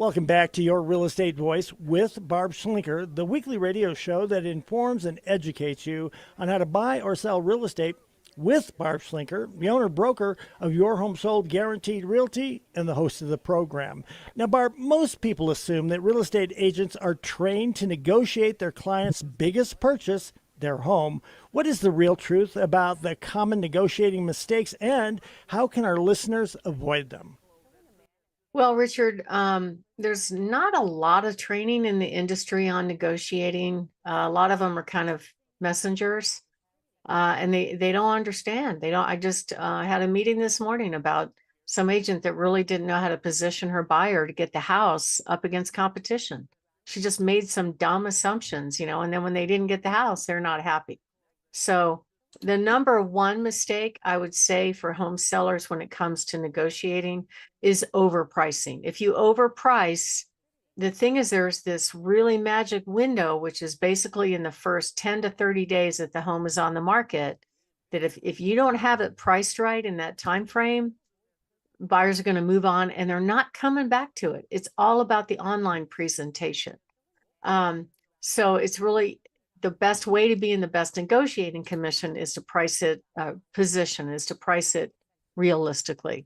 Welcome back to Your Real Estate Voice with Barb Schlinker, the weekly radio show that informs and educates you on how to buy or sell real estate with Barb Schlinker, the owner broker of Your Home Sold Guaranteed Realty and the host of the program. Now, Barb, most people assume that real estate agents are trained to negotiate their client's biggest purchase, their home. What is the real truth about the common negotiating mistakes, and how can our listeners avoid them? Well, Richard, there's not a lot of training in the industry on negotiating. A lot of them are kind of messengers, and they don't understand. They don't. I just had a meeting this morning about some agent that really didn't know how to position her buyer to get the house up against competition. She just made some dumb assumptions, and then when they didn't get the house, they're not happy. So the number one mistake I would say for home sellers when it comes to negotiating is overpricing. If you overprice, the thing is there's this really magic window, which is basically in the first 10 to 30 days that the home is on the market, that if you don't have it priced right in that time frame, buyers are going to move on and they're not coming back to it. It's all about the online presentation. So it's really the best way to be in the best negotiating commission is to price it, is to price it realistically.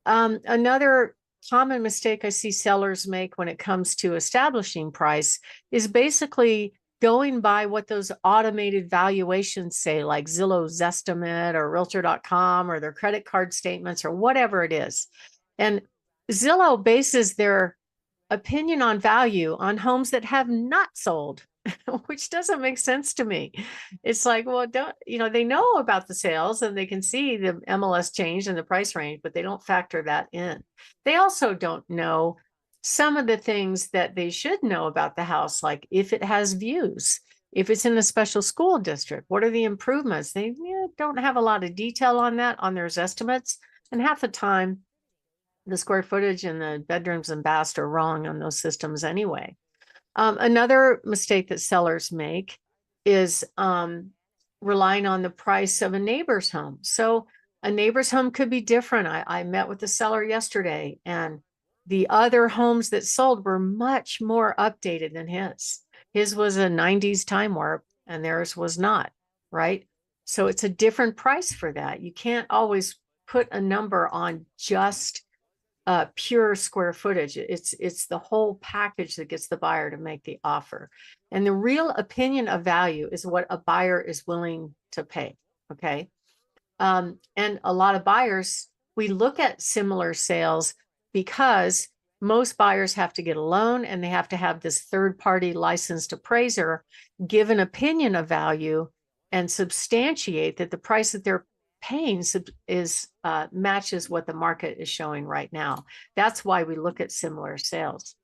Another common mistake I see sellers make when it comes to establishing price is basically going by what those automated valuations say, like Zillow's estimate or Realtor.com or their credit card statements or whatever it is. And Zillow bases their opinion on value on homes that have not sold, which doesn't make sense to me. It's like, well, they know about the sales and they can see the MLS change and the price range, but they don't factor that in. They also don't know some of the things that they should know about the house, like if it has views, if it's in a special school district, what are the improvements? They don't have a lot of detail on that on their estimates. And half the time, the square footage in the bedrooms and baths are wrong on those systems anyway. Another mistake that sellers make is relying on the price of a neighbor's home. So a neighbor's home could be different. I met with the seller yesterday, and the other homes that sold were much more updated than his. His was a 90s time warp and theirs was not, right? So it's a different price for that. You can't always put a number on just pure square footage. It's the whole package that gets the buyer to make the offer. And the real opinion of value is what a buyer is willing to pay. Okay. And a lot of buyers, we look at similar sales because most buyers have to get a loan and they have to have this third-party licensed appraiser give an opinion of value and substantiate that the price that they're paying is matches what the market is showing right now. That's why we look at similar sales.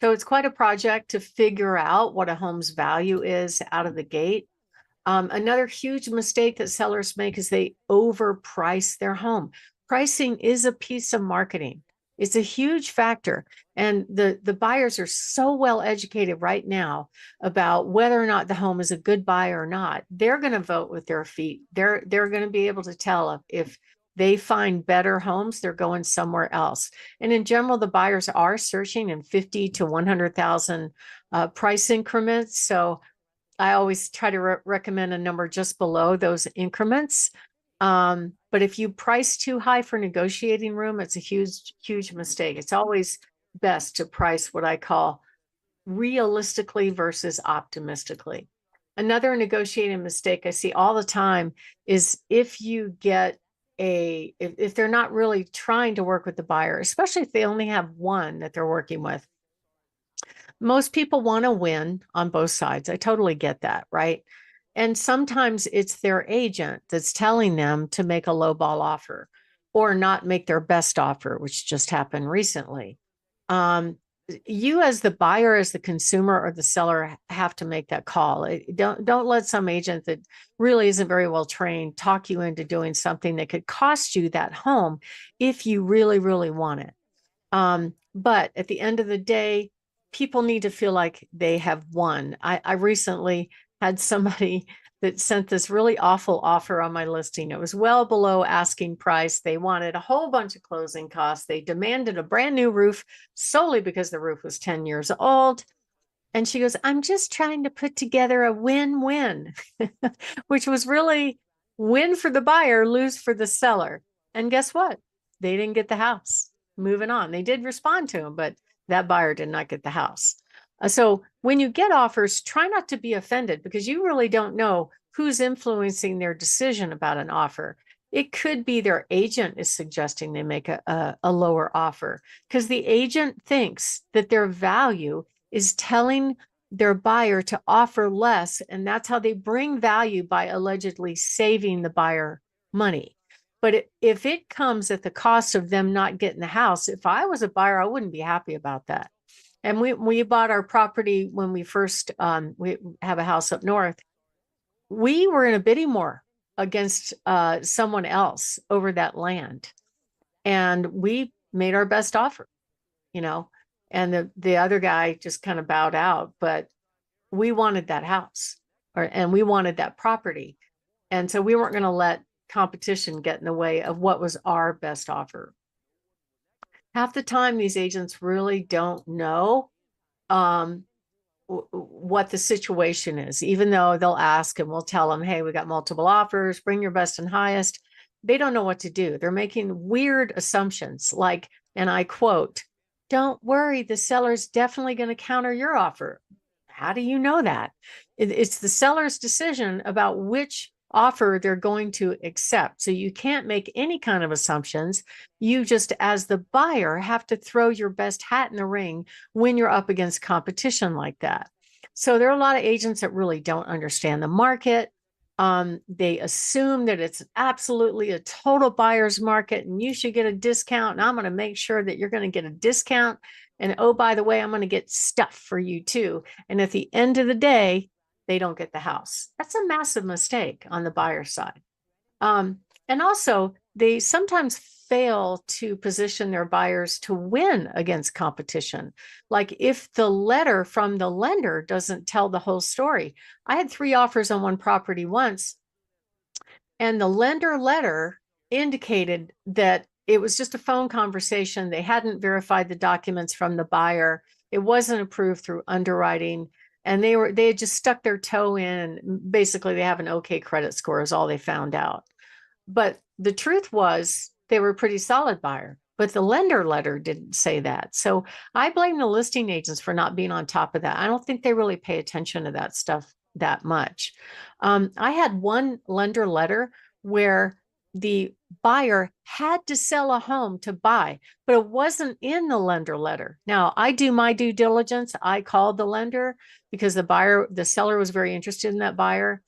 So it's quite a project to figure out what a home's value is out of the gate. Another huge mistake that sellers make is they overprice their home. Pricing is a piece of marketing. It's a huge factor. And the buyers are so well educated right now about whether or not the home is a good buy or not. They're going to vote with their feet. They're going to be able to tell if they find better homes, they're going somewhere else. And in general, the buyers are searching in 50 to 100,000 price increments. So I always try to recommend a number just below those increments. But if you price too high for negotiating room, it's a huge, huge mistake. It's always best to price what I call realistically versus optimistically. Another negotiating mistake I see all the time is if you get if they're not really trying to work with the buyer, especially if they only have one that they're working with. Most people want to win on both sides. I totally get that, right? And sometimes it's their agent that's telling them to make a lowball offer or not make their best offer, which just happened recently. You as the buyer, as the consumer or the seller have to make that call. Don't let some agent that really isn't very well trained talk you into doing something that could cost you that home if you really, really want it. But at the end of the day, people need to feel like they have won. I recently had somebody that sent this really awful offer on my listing. It was well below asking price. They wanted a whole bunch of closing costs. They demanded a brand new roof solely because the roof was 10 years old. And she goes, I'm just trying to put together a win-win, which was really win for the buyer, lose for the seller. And guess what? They didn't get the house. Moving on. They did respond to him, but that buyer did not get the house. So when you get offers, try not to be offended because you really don't know who's influencing their decision about an offer. It could be their agent is suggesting they make a lower offer because the agent thinks that their value is telling their buyer to offer less. And that's how they bring value by allegedly saving the buyer money. But if it comes at the cost of them not getting the house, if I was a buyer, I wouldn't be happy about that. And we bought our property when we first, we have a house up north. We were in a bidding war against someone else over that land. And we made our best offer, you know, and the other guy just kind of bowed out, but we wanted that house and we wanted that property. And so we weren't going to let competition get in the way of what was our best offer. Half the time, these agents really don't know what the situation is, even though they'll ask and we'll tell them, hey, we got multiple offers, bring your best and highest. They don't know what to do. They're making weird assumptions like, and I quote, don't worry, the seller's definitely going to counter your offer. How do you know that? It's the seller's decision about which offer they're going to accept. So you can't make any kind of assumptions. You just, as the buyer, have to throw your best hat in the ring when you're up against competition like that. So there are a lot of agents that really don't understand the market. They assume that it's absolutely a total buyer's market and you should get a discount. And I'm going to make sure that you're going to get a discount. And oh, by the way, I'm going to get stuff for you too. And at the end of the day, they don't get the house. That's a massive mistake on the buyer side. And also, they sometimes fail to position their buyers to win against competition. Like if the letter from the lender doesn't tell the whole story. I had 3 offers on one property once, and the lender letter indicated that it was just a phone conversation. They hadn't verified the documents from the buyer. It wasn't approved through underwriting. And they had just stuck their toe in. Basically, they have an okay credit score is all they found out. But the truth was they were a pretty solid buyer, but the lender letter didn't say that. So I blame the listing agents for not being on top of that. I don't think they really pay attention to that stuff that much. I had one lender letter where the buyer had to sell a home to buy, but it wasn't in the lender letter. Now, I do my due diligence. I called the lender because the seller was very interested in that buyer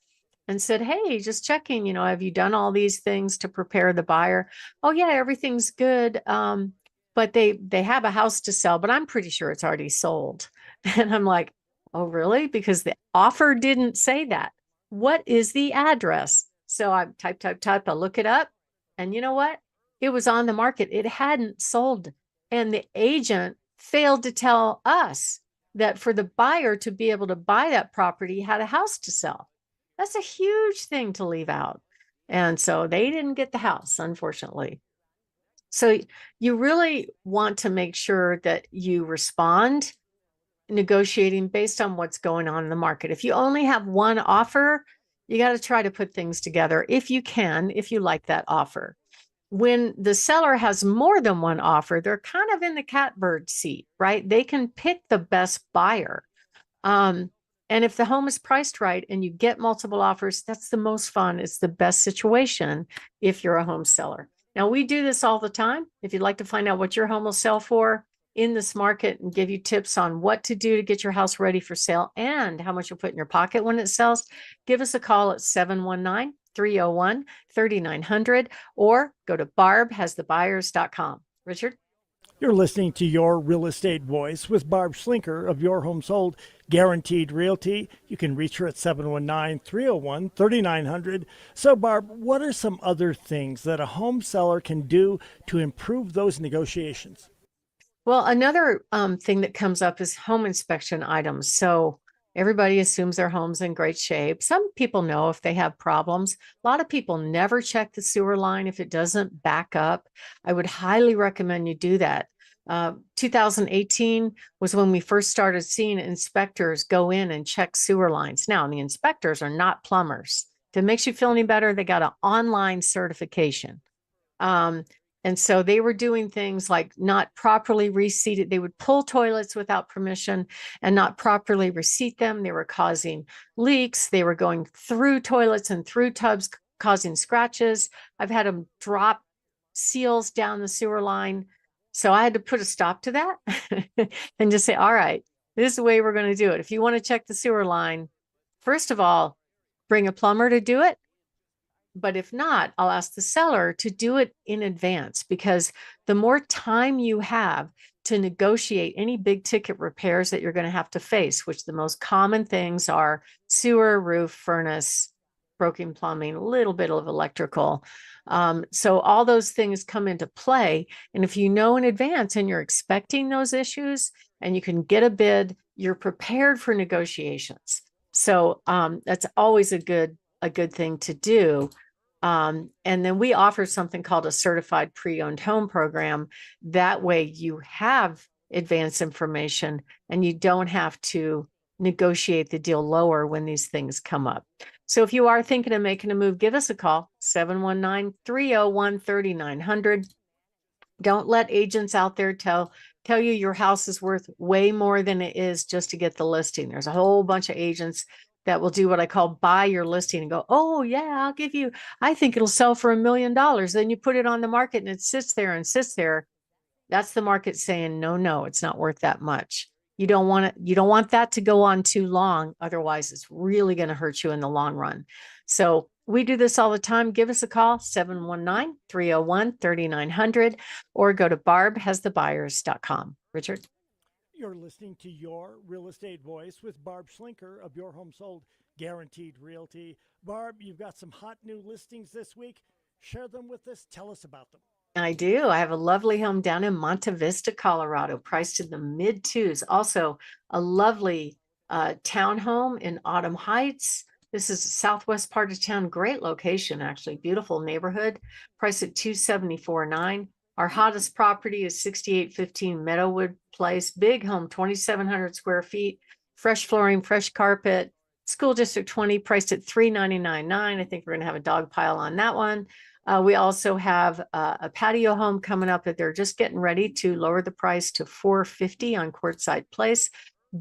and said, hey, just checking, have you done all these things to prepare the buyer? Oh yeah, everything's good. But they have a house to sell, but I'm pretty sure it's already sold. And I'm like, oh, really? Because the offer didn't say that. What is the address? So I type, I look it up. And you know what? It was on the market. It hadn't sold. And the agent failed to tell us that for the buyer to be able to buy that property, had a house to sell. That's a huge thing to leave out. And so they didn't get the house, unfortunately. So you really want to make sure that you respond negotiating based on what's going on in the market. If you only have one offer, you got to try to put things together if you can, if you like that offer. When the seller has more than one offer, they're kind of in the catbird seat, right? They can pick the best buyer. And if the home is priced right and you get multiple offers, that's the most fun. It's the best situation if you're a home seller. Now, we do this all the time. If you'd like to find out what your home will sell for in this market and give you tips on what to do to get your house ready for sale and how much you'll put in your pocket when it sells, give us a call at 719-301-3900 or go to barbhasthebuyers.com. Richard? You're listening to Your Real Estate Voice with Barb Schlinker of Your Home Sold Guaranteed Realty. You can reach her at 719-301-3900. So, Barb, what are some other things that a home seller can do to improve those negotiations? Well, another thing that comes up is home inspection items. So Everybody assumes their home's in great shape. Some people know if they have problems. A lot of people never check the sewer line if it doesn't back up. I would highly recommend you do that. 2018 was when we first started seeing inspectors go in and check sewer lines. Now, the inspectors are not plumbers. If it makes you feel any better, they got an online certification. And so they were doing things like not properly reseated. They would pull toilets without permission and not properly reseat them. They were causing leaks. They were going through toilets and through tubs, causing scratches. I've had them drop seals down the sewer line. So I had to put a stop to that and just say, all right, this is the way we're going to do it. If you want to check the sewer line, first of all, bring a plumber to do it. But if not, I'll ask the seller to do it in advance, because the more time you have to negotiate any big ticket repairs that you're going to have to face, which the most common things are sewer, roof, furnace, broken plumbing, a little bit of electrical. So all those things come into play. And if you know in advance and you're expecting those issues and you can get a bid, you're prepared for negotiations. So that's always a good thing to do. And then we offer something called a certified pre-owned home program. That way you have advanced information and you don't have to negotiate the deal lower when these things come up. So if you are thinking of making a move, give us a call, 719-301-3900. Don't let agents out there tell you your house is worth way more than it is just to get the listing. There's a whole bunch of agents that will do what I call buy your listing and go, oh yeah, I think it'll sell for $1 million. Then you put it on the market and it sits there and sits there. That's the market saying, no, it's not worth that much. You don't want that to go on too long. Otherwise, it's really going to hurt you in the long run. So we do this all the time. Give us a call, 719-301-3900, or go to barbhasthebuyers.com. Richard? You're listening to Your Real Estate Voice with Barb Schlinker of Your Home Sold Guaranteed Realty. Barb, you've got some hot new listings this week. Share them with us. Tell us about them. I do. I have a lovely home down in Monte Vista, Colorado, priced in the mid twos. Also, a lovely townhome in Autumn Heights. This is the southwest part of town. Great location, actually. Beautiful neighborhood. Priced at $274,900. Our hottest property is 6815 Meadowwood Place. Big home, 2,700 square feet. Fresh flooring, fresh carpet. School District 20, priced at $399,900. I think we're going to have a dog pile on that one. We also have a patio home coming up that they're just getting ready to lower the price to $450,000 on Quartzsite Place.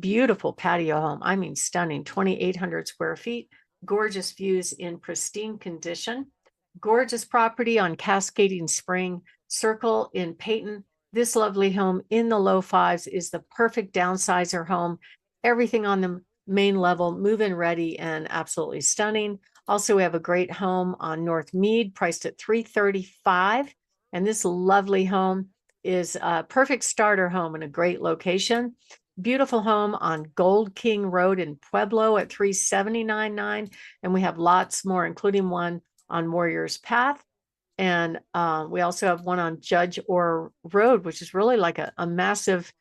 Beautiful patio home. I mean, stunning, 2,800 square feet. Gorgeous views in pristine condition. Gorgeous property on Cascading Spring Circle in Peyton. This lovely home in the low fives is the perfect downsizer home. Everything on the main level, move-in ready and absolutely stunning. Also, we have a great home on North Mead, priced at $335,000. And this lovely home is a perfect starter home in a great location. Beautiful home on Gold King Road in Pueblo at $379,900. And we have lots more, including one on Warriors Path. And we also have one on Judge Orr Road, which is really like a massive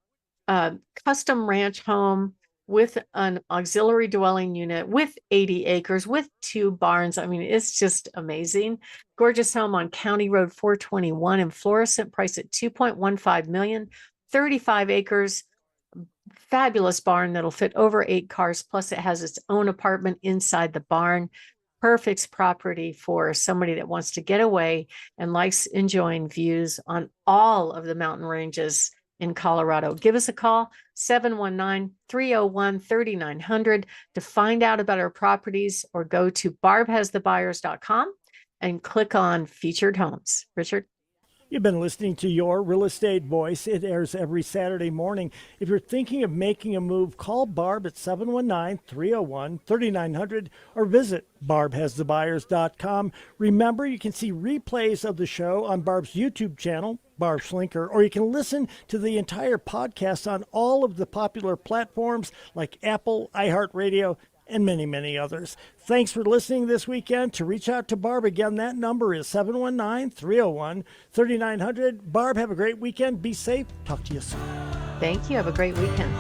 custom ranch home with an auxiliary dwelling unit with 80 acres, with 2 barns. I mean, it's just amazing. Gorgeous home on County Road 421 in Florissant, priced at $2.15 million, 35 acres, fabulous barn that'll fit over 8 cars. Plus it has its own apartment inside the barn. Perfect property for somebody that wants to get away and likes enjoying views on all of the mountain ranges in Colorado. Give us a call, 719-301-3900 to find out about our properties, or go to barbhasthebuyers.com and click on featured homes. Richard? You've been listening to Your Real Estate Voice. It airs every Saturday morning. If you're thinking of making a move, call Barb at 719-301-3900 or visit barbhasthebuyers.com. Remember, you can see replays of the show on Barb's YouTube channel, Barb Schlinker, or you can listen to the entire podcast on all of the popular platforms like Apple, iHeartRadio, and many, many others. Thanks for listening this weekend. To reach out to Barb, again, that number is 719-301-3900. Barb, have a great weekend. Be safe. Talk to you soon. Thank you. Have a great weekend.